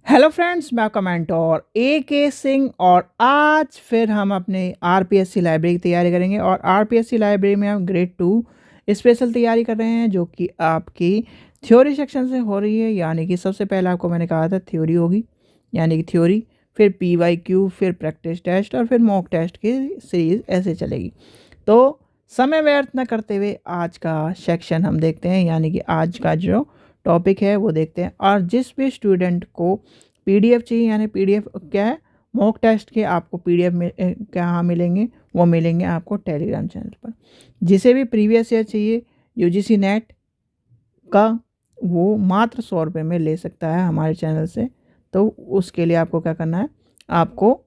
Hello friends, मैं कमेंटोर A.K. Singh और आज फिर हम अपने आरपीएससी लाइब्रेरी की तैयारी करेंगे। और आरपीएससी लाइब्रेरी में हम ग्रेड 2 स्पेशल तैयारी कर रहे हैं, जो कि आपकी थ्योरी सेक्शन से हो रही है। यानी कि सबसे पहले आपको मैंने कहा था थ्योरी होगी, यानी कि थ्योरी, फिर PYQ, फिर प्रैक्टिस टेस्ट और फिर मॉक टेस्ट की सीरीज़ ऐसे चलेगी। तो समय व्यर्थ न करते हुए आज का सेक्शन हम देखते हैं, यानी कि आज का जो टॉपिक है वो देखते हैं। और जिस भी स्टूडेंट को पीडीएफ चाहिए, यानी पीडीएफ क्या है, मॉक टेस्ट के आपको पीडीएफ में कहाँ मिलेंगे, वो मिलेंगे आपको टेलीग्राम चैनल पर। जिसे भी प्रीवियस ईयर चाहिए यूजीसी नेट का, वो मात्र 100 रुपये में ले सकता है हमारे चैनल से। तो उसके लिए आपको क्या करना है, आपको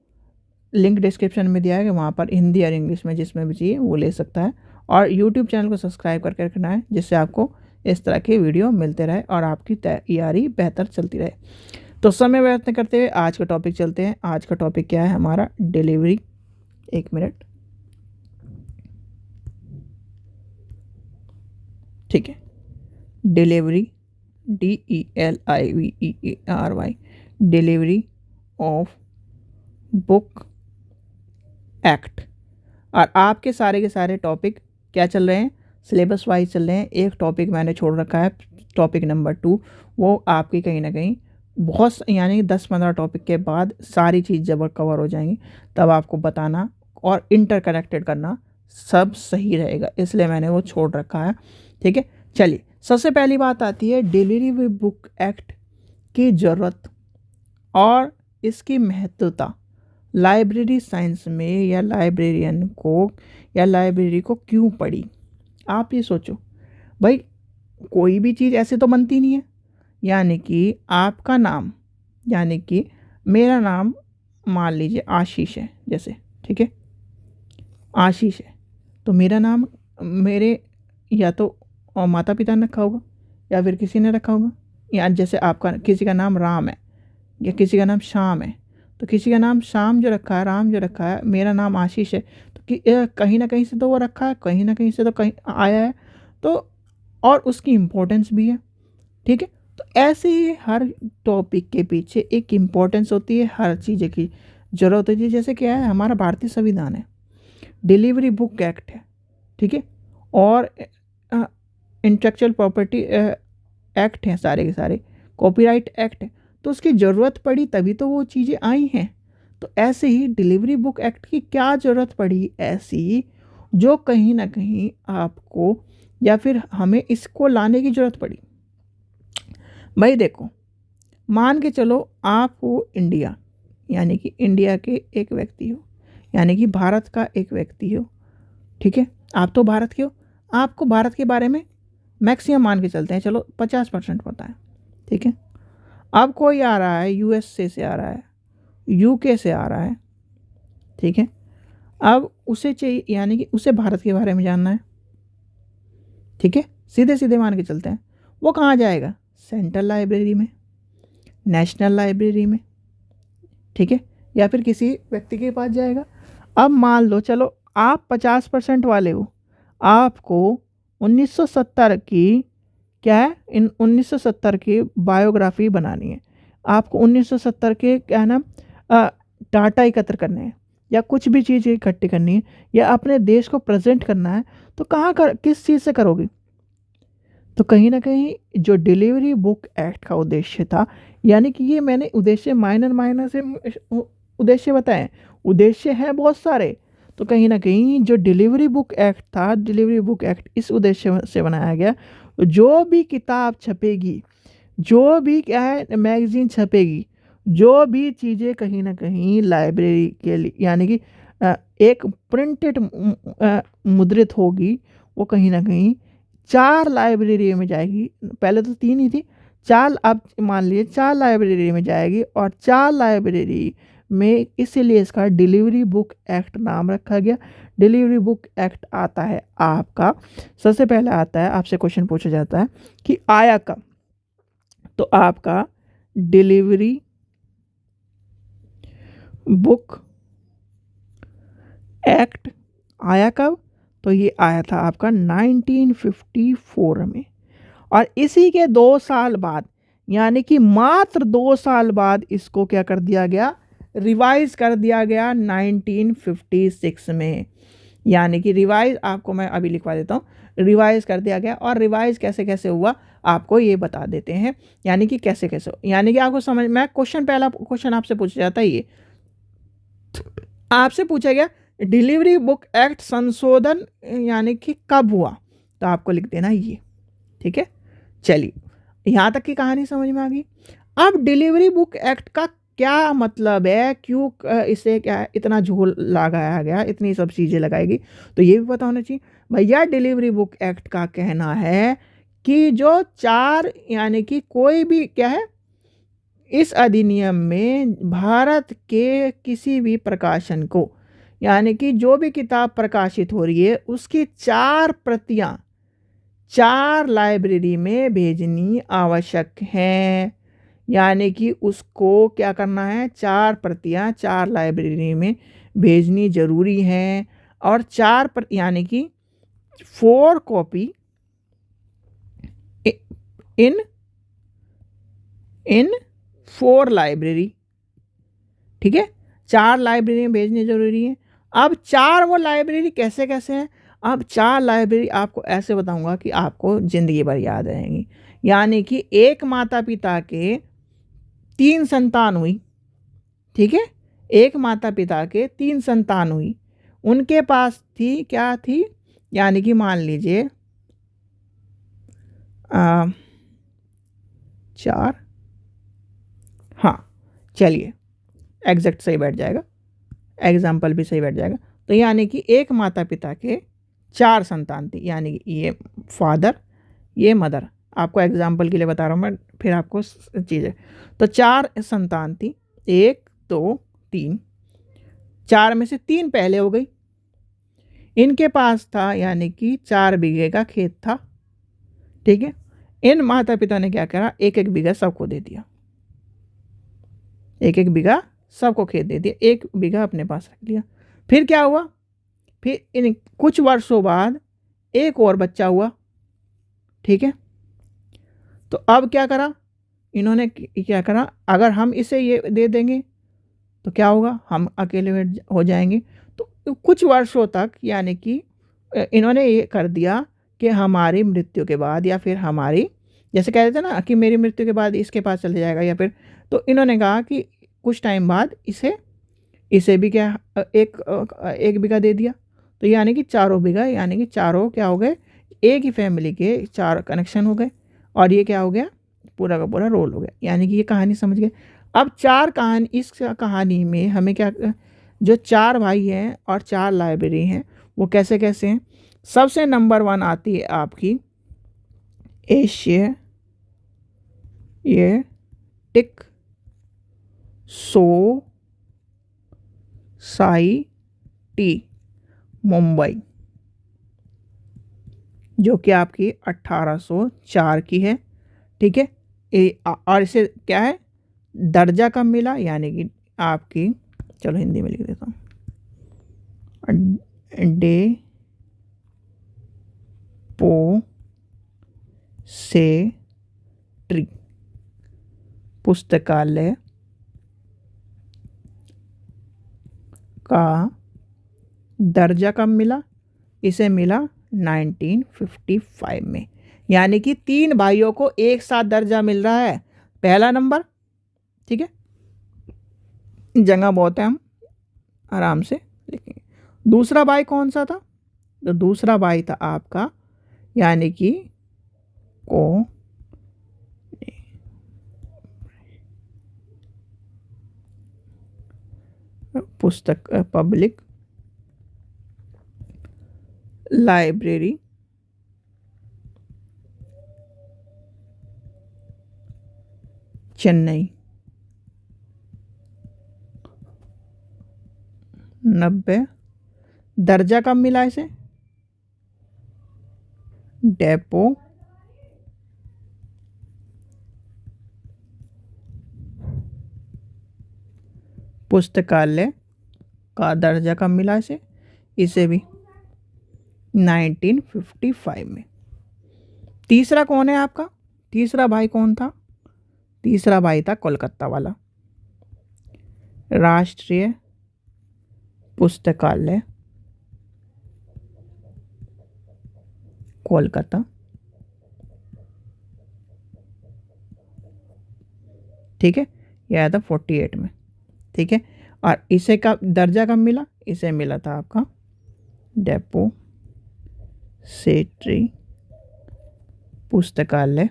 लिंक डिस्क्रिप्शन में दिया है, वहाँ पर हिंदी और इंग्लिश में जिसमें भी चाहिए वो ले सकता है। और यूट्यूब चैनल को सब्सक्राइब करके रखना है, जिससे आपको इस तरह के वीडियो मिलते रहे और आपकी तैयारी बेहतर चलती रहे। तो समय व्यर्थ न करते हुए आज का टॉपिक चलते हैं। आज का टॉपिक क्या है हमारा, डिलीवरी। एक मिनट, ठीक है। Delivery, DELIVERY, delivery of book act. और आपके सारे के सारे टॉपिक क्या चल रहे हैं, सिलेबस वाइज चल रहे हैं। एक टॉपिक मैंने छोड़ रखा है, टॉपिक नंबर 2, वो आपकी कहीं ना कहीं बहुत, यानी 10-15 टॉपिक के बाद सारी चीज़ जब कवर हो जाएंगी, तब आपको बताना और इंटरकनेक्टेड करना सब सही रहेगा, इसलिए मैंने वो छोड़ रखा है। ठीक है, चलिए सबसे पहली बात आती है डिलीवरी बुक एक्ट की ज़रूरत और इसकी महत्वता लाइब्रेरी साइंस में, या लाइब्रेरियन को या लाइब्रेरी को क्यों पढ़ी। आप ये सोचो भाई, कोई भी चीज़ ऐसे तो बनती नहीं है। यानी कि आपका नाम, यानी कि मेरा नाम मान लीजिए आशीष है जैसे, ठीक है, आशीष है। तो मेरा नाम मेरे या तो माता पिता ने रखा होगा, या फिर किसी ने रखा होगा। या जैसे आपका किसी का नाम राम है, या किसी का नाम श्याम है, तो किसी का नाम श्याम जो रखा है, राम जो रखा है, मेरा नाम आशीष है, तो कहीं ना कहीं से तो वो रखा है, कहीं ना कहीं से तो कहीं आया है। तो और उसकी इम्पोर्टेंस भी है। ठीक है, तो ऐसे ही हर टॉपिक के पीछे एक इम्पोर्टेंस होती है, हर चीज़ की ज़रूरत होती है। जैसे क्या है, हमारा भारतीय संविधान है, डिलीवरी बुक एक्ट है, ठीक है, और इंटेलेक्चुअल प्रॉपर्टी एक्ट हैं, सारे के सारे कॉपीराइट एक्ट है। तो उसकी ज़रूरत पड़ी तभी तो वो चीज़ें आई हैं। तो ऐसे ही डिलीवरी बुक एक्ट की क्या ज़रूरत पड़ी ऐसी, जो कहीं ना कहीं आपको या फिर हमें इसको लाने की ज़रूरत पड़ी। भाई देखो, मान के चलो आप हो इंडिया, यानी कि इंडिया के एक व्यक्ति हो, यानी कि भारत का एक व्यक्ति हो। ठीक है, आप तो भारत के हो, आपको भारत के बारे में मैक्सिमम मान के चलते हैं, चलो 50% पता है। ठीक है, अब कोई आ रहा है USA से आ रहा है, UK से आ रहा है, ठीक है, अब उसे चाहिए, यानी कि उसे भारत के बारे में जानना है। ठीक है, सीधे सीधे मान के चलते हैं, वो कहाँ जाएगा, सेंट्रल लाइब्रेरी में, नेशनल लाइब्रेरी में, ठीक है, या फिर किसी व्यक्ति के पास जाएगा। अब मान लो चलो आप 50% वाले हो, आपको 1970 की क्या है, इन 1970 की बायोग्राफी बनानी है। आपको 1970 के क्या है ना, डाटा एकत्र करने हैं, या कुछ भी चीज़ इकट्ठी करनी है, या अपने देश को प्रेजेंट करना है। तो कहाँ कर, किस चीज़ से करोगे। तो कहीं ना कहीं जो डिलीवरी बुक एक्ट का उद्देश्य था, यानी कि ये मैंने उद्देश्य माइनर माइनर से उद्देश्य बताएं, उद्देश्य हैं बहुत सारे। तो कहीं ना कहीं जो डिलीवरी बुक एक्ट था, डिलीवरी बुक एक्ट इस उद्देश्य से बनाया गया, जो भी किताब छपेगी, जो भी क्या है मैगज़ीन छपेगी, जो भी चीज़ें कहीं ना कहीं लाइब्रेरी के लिए, यानी कि एक प्रिंटेड मुद्रित होगी, वो कहीं ना कहीं 4 लाइब्रेरी में जाएगी। पहले तो 3 ही थी, 4, अब मान लीजिए 4 लाइब्रेरी में जाएगी। और 4 लाइब्रेरी में इसीलिए इसका डिलीवरी बुक एक्ट नाम रखा गया। डिलीवरी बुक एक्ट आता है आपका, सबसे पहले आता है, आपसे क्वेश्चन पूछा जाता है कि आया कब। तो आपका डिलीवरी बुक एक्ट आया कब, तो ये आया था आपका 1954 में। और इसी के 2 साल बाद, यानी कि मात्र 2 साल बाद इसको क्या कर दिया गया, रिवाइज कर दिया गया 1956 में। यानी कि रिवाइज आपको मैं अभी लिखवा देता हूँ, रिवाइज कर दिया गया। और रिवाइज कैसे कैसे हुआ आपको ये बता देते हैं, यानी कि कैसे कैसे, यानी कि आपको समझ में, क्वेश्चन, पहला क्वेश्चन आपसे पूछा जाता है, ये आपसे पूछा गया डिलीवरी बुक एक्ट संशोधन यानी कि कब हुआ, तो आपको लिख देना ये। ठीक है, चलिए यहाँ तक की कहानी समझ में आ गई। अब डिलीवरी बुक एक्ट का क्या मतलब है, क्यों इसे क्या इतना झोल लगाया गया, इतनी सब चीज़ें लगाएगी, तो ये भी पता होना चाहिए। भैया डिलीवरी बुक एक्ट का कहना है कि जो 4 यानी कि कोई भी क्या है, इस अधिनियम में भारत के किसी भी प्रकाशन को, यानी कि जो भी किताब प्रकाशित हो रही है उसकी 4 प्रतियां 4 लाइब्रेरी में भेजनी आवश्यक हैं। यानी कि उसको क्या करना है, 4 प्रतियां 4 लाइब्रेरी में भेजनी जरूरी हैं। और 4 यानी कि 4 कॉपी इन 4 लाइब्रेरी। ठीक है, 4 लाइब्रेरी में भेजनी जरूरी है। अब 4 वो लाइब्रेरी कैसे कैसे हैं, अब 4 लाइब्रेरी आपको ऐसे बताऊंगा कि आपको जिंदगी भर याद रहेंगी। यानी कि एक माता पिता के 3 संतान हुई, ठीक है, एक माता पिता के 3 संतान हुई, उनके पास थी क्या थी, यानी कि मान लीजिए 4, हाँ चलिए एग्जैक्ट सही बैठ जाएगा, एग्जाम्पल भी सही बैठ जाएगा। तो यानी कि एक माता पिता के 4 संतान थी, यानी कि ये फादर, ये मदर, आपको एग्जाम्पल के लिए बता रहा हूँ मैं, फिर आपको चीज़ें। तो 4 संतान थी, 1 2 3, 4 में से 3 पहले हो गई। इनके पास था यानी कि 4 बीघे का खेत था। ठीक है, इन माता पिता ने क्या करा, 1-1 बीघा सबको दे दिया, 1-1 बीघा सबको खेत दे दिया, 1 बीघा अपने पास रख लिया। फिर क्या हुआ, फिर इन कुछ वर्षों बाद एक और बच्चा हुआ। ठीक है, तो अब क्या करा इन्होंने, क्या करा, अगर हम इसे ये दे देंगे तो क्या होगा, हम अकेले हो जाएंगे। तो कुछ वर्षों तक यानी कि इन्होंने ये कर दिया कि हमारी मृत्यु के बाद, या फिर हमारी, जैसे कह रहे थे ना कि मेरी मृत्यु के बाद इसके पास चले जाएगा, या फिर, तो इन्होंने कहा कि कुछ टाइम बाद इसे भी क्या, एक बीघा दे दिया। तो यानी कि 4 बीघा, यानी कि चारों क्या हो गए, एक ही फैमिली के 4 कनेक्शन हो गए, और ये क्या हो गया, पूरा का पूरा रोल हो गया। यानी कि ये कहानी समझ गए। अब 4 कहानी, इस कहानी में हमें क्या, जो 4 भाई हैं और 4 लाइब्रेरी हैं वो कैसे कैसे हैं। सबसे नंबर 1 आती है आपकी एशियाटिक सोसाइटी मुंबई, जो कि आपकी 1804 की है। ठीक है, और इसे क्या है, दर्जा कब मिला, यानी कि आपकी, चलो हिंदी में लिख देता हूँ, डेपोसेटरी पुस्तकालय का दर्जा कब मिला, इसे मिला 1955 में। यानी कि 3 भाइयों को एक साथ दर्जा मिल रहा है, पहला नंबर। ठीक है, जगह बहुत है, हम आराम से लिखेंगे। दूसरा भाई कौन सा था, तो दूसरा भाई था आपका यानी कि को पुस्तक पब्लिक लाइब्रेरी चेन्नई 90। दर्जा कब मिला इसे, डेपो पुस्तकालय का दर्जा कब मिला इसे भी 1955 में। तीसरा कौन है आपका, तीसरा भाई कौन था, तीसरा भाई था कोलकाता वाला, राष्ट्रीय पुस्तकालय कोलकाता। ठीक है, यह आया था 48 में। ठीक है, और इसे का दर्जा कब मिला? इसे मिला था आपका डेपोसेटरी पुस्तकालय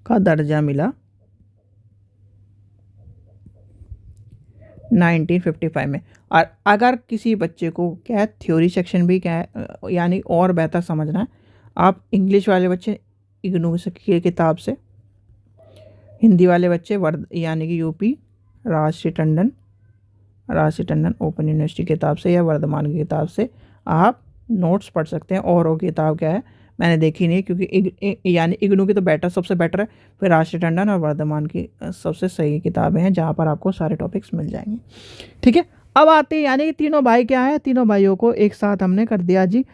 का दर्जा मिला 1955 में। और अगर किसी बच्चे को क्या है, थ्योरी सेक्शन भी क्या है यानी और बेहतर समझना है, आप इंग्लिश वाले बच्चे इग्नू की किताब से, हिंदी वाले बच्चे यानी कि यूपी राष्ट्रीय टंडन ओपन यूनिवर्सिटी किताब से या वर्धमान की किताब से आप नोट्स पढ़ सकते हैं। और वो किताब क्या है मैंने देखी नहीं, क्योंकि यानी इग्नू की तो सबसे बेटर है, फिर राष्ट्रीय टंडन और वर्धमान की सबसे सही किताबें हैं जहाँ पर आपको सारे टॉपिक्स मिल जाएंगे। ठीक है, अब आते हैं यानी कि तीनों भाई क्या है, तीनों भाइयों को एक साथ हमने कर दिया जी।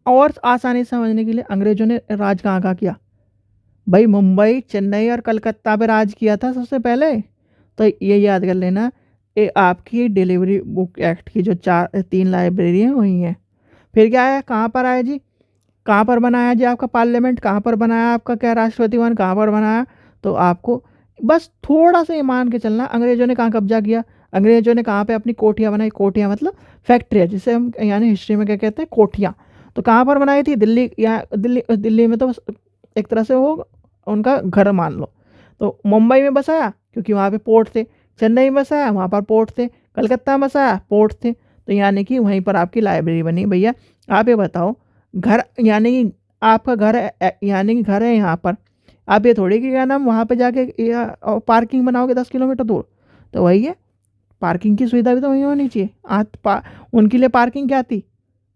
और आसानी से समझने के लिए अंग्रेजों ने राज कहाँ कहाँ किया भाई? मुंबई, चेन्नई और कलकत्ता पे राज किया था सबसे पहले। तो ये याद कर लेना, ये आपकी डिलीवरी बुक एक्ट की जो 3 लाइब्रेरी हैं वही हैं। फिर क्या है, कहाँ पर आया जी, कहाँ पर बनाया जी आपका पार्लियामेंट, कहाँ पर बनाया आपका क्या राष्ट्रपति भवन, कहाँ पर बनाया? तो आपको बस थोड़ा सा ये मान के चलना, अंग्रेजों ने कहाँ कब्जा किया, अंग्रेजों ने कहाँ पे अपनी कोठियाँ बनाई। कोठियाँ मतलब फैक्ट्री है, जिसे हम यानी हिस्ट्री में क्या कहते हैं, कोठियाँ। तो कहाँ पर बनाई थी? दिल्ली, या दिल्ली में तो बस एक तरह से वो उनका घर मान लो। तो मुंबई में बसाया क्योंकि वहाँ पे पोर्ट थे, चेन्नई में बसाया वहाँ पर पोर्ट थे, कलकत्ता में बसाया पोर्ट थे। तो यानी कि वहीं पर आपकी लाइब्रेरी बनी। भैया आप ये बताओ, घर यानी कि आपका घर यानी कि घर है यहाँ पर, आप ये थोड़ी कि क्या नाम वहाँ पे जाके पार्किंग बनाओगे 10 किलोमीटर दूर। तो वही है, पार्किंग की सुविधा भी तो वहीं होनी चाहिए। उनके लिए पार्किंग क्या थी?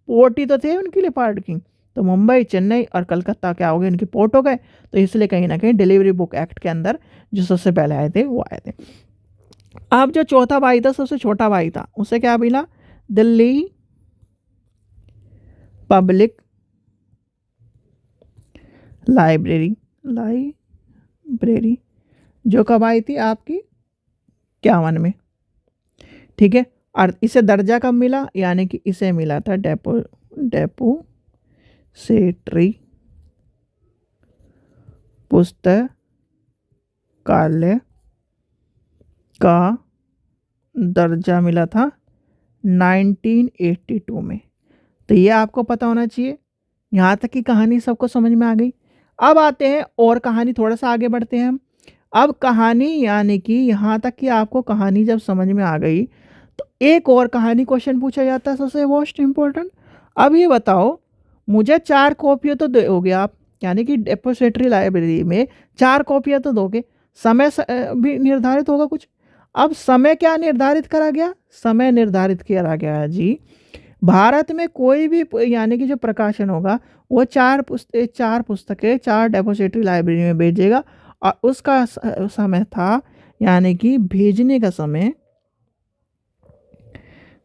पोर्ट ही तो थे उनके लिए पार्किंग। तो मुंबई, चेन्नई और कलकत्ता क्या हो गए, इनके पोर्ट हो गए। तो इसलिए कहीं ना कहीं डिलीवरी बुक एक्ट के अंदर जो सबसे पहले आए थे वो आए थे। अब जो चौथा भाई था, सबसे छोटा भाई था, उसे क्या मिला? दिल्ली पब्लिक लाइब्रेरी जो कब आई थी आपकी 51 में। ठीक है, और इसे दर्जा कब मिला? यानी कि इसे मिला था डेपोसेटरी पुस्तकालय का दर्जा मिला था 1982 में। तो ये आपको पता होना चाहिए। यहाँ तक की कहानी सबको समझ में आ गई। अब आते हैं और कहानी, थोड़ा सा आगे बढ़ते हैं हम। अब कहानी यानी कि यहाँ तक कि आपको कहानी जब समझ में आ गई तो एक और कहानी क्वेश्चन पूछा जाता है, सबसे मोस्ट इम्पोर्टेंट। अब ये बताओ, मुझे 4 कॉपियाँ तो दोगे आप, यानी कि डेपोजिटरी लाइब्रेरी में 4 कॉपियाँ तो दोगे, समय भी निर्धारित होगा कुछ। अब समय क्या निर्धारित करा गया? समय निर्धारित किया गया जी, भारत में कोई भी यानी कि जो प्रकाशन होगा वो 4 पुस्तकें 4 डेपोजिटरी लाइब्रेरी में भेजेगा। और उसका समय था, यानी कि भेजने का समय,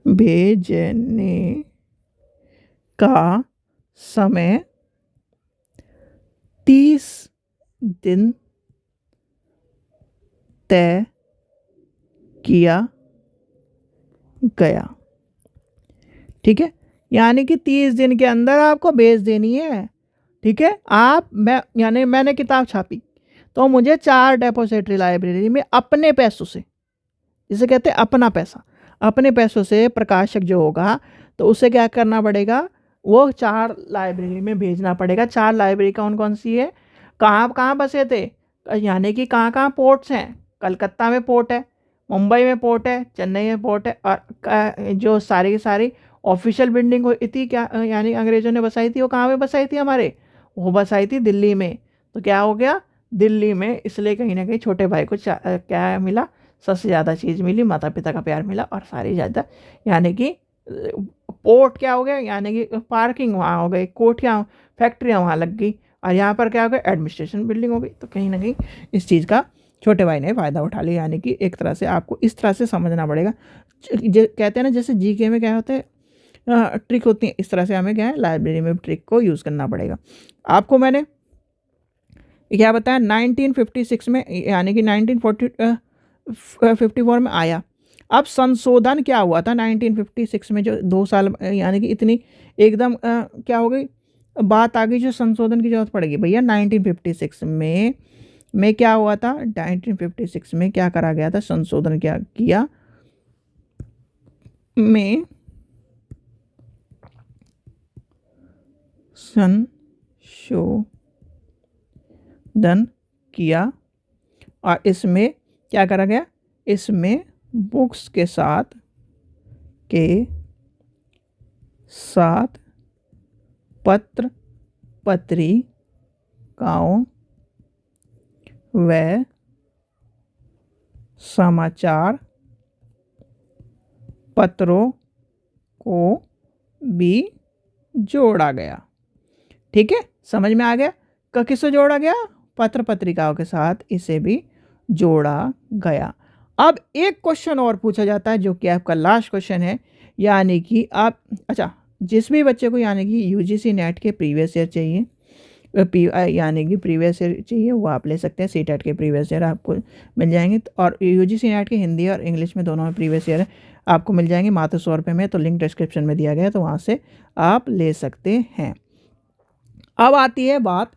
भेजने का समय 30 दिन तय किया गया। ठीक है, यानी कि 30 दिन के अंदर आपको भेज देनी है। ठीक है, मैंने किताब छापी तो मुझे 4 डेपोजिटरी लाइब्रेरी में अपने पैसों से, जिसे कहते हैं अपना पैसा, अपने पैसों से प्रकाशक जो होगा तो उसे क्या करना पड़ेगा, वो 4 लाइब्रेरी में भेजना पड़ेगा। 4 लाइब्रेरी कौन कौन सी है, कहाँ कहाँ बसे थे, यानी कि कहाँ कहाँ पोर्ट्स हैं? कलकत्ता में पोर्ट है, मुंबई में पोर्ट है, चेन्नई में पोर्ट है। और जो सारी की सारी ऑफिशियल बिल्डिंग हुई थी क्या यानी अंग्रेजों ने बसाई थी, वो कहाँ पे बसाई थी हमारे? वो बसाई थी दिल्ली में। तो क्या हो गया, दिल्ली में। इसलिए कहीं ना कहीं छोटे भाई को क्या मिला, सबसे ज़्यादा चीज़ मिली, माता पिता का प्यार मिला और सारी ज़्यादा, यानी कि पोर्ट क्या हो गया, यानी कि पार्किंग वहाँ हो गई, कोठियाँ फैक्ट्रियाँ वहाँ लग गई, और यहाँ पर क्या हो गया, एडमिनिस्ट्रेशन बिल्डिंग हो गई। तो कहीं ना कहीं इस चीज़ का छोटे भाई ने फ़ायदा उठा लिया। यानी कि एक तरह से आपको इस तरह से समझना पड़ेगा। कहते हैं ना, जैसे जीके में क्या होता है ट्रिक होती है, इस तरह से हमें क्या है लाइब्रेरी में ट्रिक को यूज़ करना पड़ेगा। आपको मैंने क्या बताया 1956 में, यानी कि 1954 में आया। अब संशोधन क्या हुआ था 1956 में, जो 2 साल यानी कि इतनी एकदम क्या हो गई बात आ गई, जो संशोधन की जरूरत पड़ेगी भैया 1956 में क्या हुआ था, 1956 में क्या करा गया था, संशोधन क्या किया में संशोधन किया और इसमें क्या करा गया, इसमें बुक्स के साथ पत्र पत्रिकाओं व समाचार पत्रों को भी जोड़ा गया। ठीक है, समझ में आ गया किससे जोड़ा गया, पत्र पत्रिकाओं के साथ इसे भी जोड़ा गया। अब एक क्वेश्चन और पूछा जाता है जो कि आपका लास्ट क्वेश्चन है, यानी कि आप अच्छा जिस भी बच्चे को यानी कि यूजीसी नेट के प्रीवियस ईयर चाहिए, यानी कि प्रीवियस ईयर चाहिए, वो आप ले सकते हैं। सीटेट के प्रीवियस ईयर आपको मिल जाएंगे, और यूजीसी नेट के हिंदी और इंग्लिश में दोनों में प्रीवियस ईयर आपको मिल जाएंगे मात्र 100 रुपये में। तो लिंक डिस्क्रिप्शन में दिया गया है, तो वहाँ से आप ले सकते हैं। अब आती है बात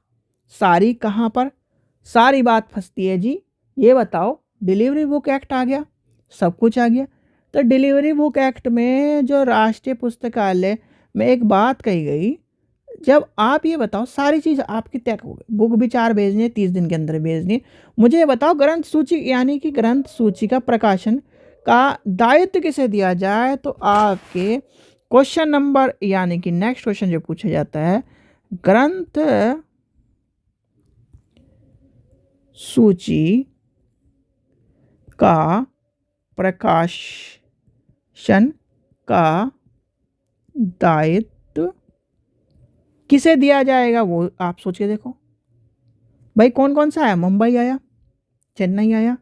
सारी कहाँ पर, सारी बात फंसती है जी। ये बताओ, डिलीवरी बुक एक्ट आ गया, सब कुछ आ गया, तो डिलीवरी बुक एक्ट में जो राष्ट्रीय पुस्तकालय में एक बात कही गई, जब आप ये बताओ सारी चीज़ आपकी तय हो गई, बुक भी 4 भेजनी है, 30 दिन के अंदर भेजनी है, मुझे ये बताओ ग्रंथ सूची यानी कि ग्रंथ सूची का प्रकाशन का दायित्व किसे दिया जाए। तो आपके क्वेश्चन नंबर यानी कि नेक्स्ट क्वेश्चन जो पूछा जाता है, ग्रंथ सूची का प्रकाशन का दायित्व किसे दिया जाएगा, वो आप सोच के देखो भाई। कौन कौन सा आया, मुंबई आया, चेन्नई आया,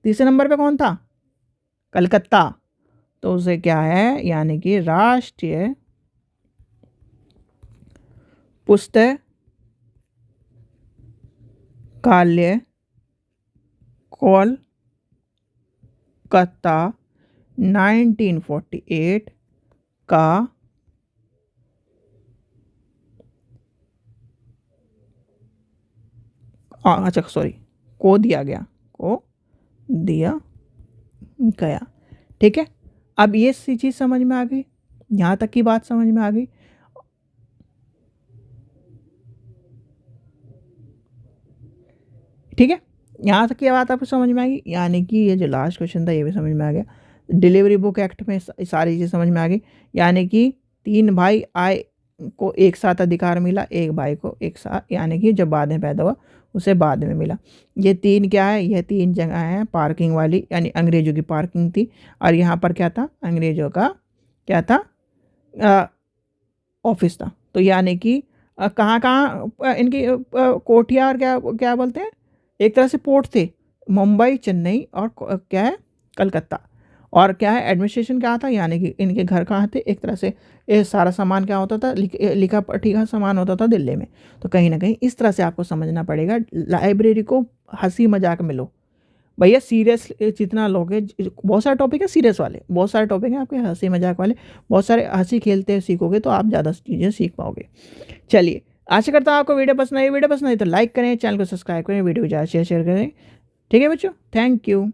तीसरे नंबर पे कौन था, कलकत्ता। तो उसे क्या है, यानी कि राष्ट्रीय पुस्तकालय कोलकाता 1948 का अच्छा सॉरी को दिया गया, ठीक है। अब ये सी चीज़ समझ में आ गई, यहाँ तक की बात समझ में आ गई। ठीक है, यहाँ तक की बात आपको समझ में आ गई, यानी कि ये जो लास्ट क्वेश्चन था ये भी समझ में आ गया। डिलीवरी बुक एक्ट में सारी चीज़ समझ में आ गई, यानी कि 3 भाई आए को एक साथ अधिकार मिला, एक भाई को एक साथ, यानी कि जब बाद में पैदा हुआ उसे बाद में मिला। ये 3 क्या है, ये 3 जगह हैं पार्किंग वाली, यानी अंग्रेजों की पार्किंग थी, और यहाँ पर क्या था, अंग्रेजों का क्या था, ऑफिस था। तो यानी कि कहाँ कहाँ इनकी कोठिया और क्या क्या बोलते हैं, एक तरह से पोर्ट थे, मुंबई, चेन्नई और क्या है, कलकत्ता। और क्या है, एडमिनिस्ट्रेशन क्या था, यानी कि इनके घर कहाँ थे, एक तरह से ये सारा सामान क्या होता था, लिखा पढ़ी का सामान होता था दिल्ली में। तो कहीं ना कहीं इस तरह से आपको समझना पड़ेगा। लाइब्रेरी को हंसी मजाक में लो भैया, सीरियस जितना लोगे, बहुत सारे टॉपिक है सीरियस वाले, बहुत सारे टॉपिक हैं आपके हंसी मजाक वाले, बहुत सारे हंसी खेलते सीखोगे तो आप ज़्यादा चीज़ें सीख पाओगे। चलिए, आशा करता हूँ आपको वीडियो पसंद आई। वीडियो पसंद आई तो लाइक करें, चैनल को सब्सक्राइब करें, वीडियो को ज़्यादा शेयर करें। ठीक है बच्चों, थैंक यू।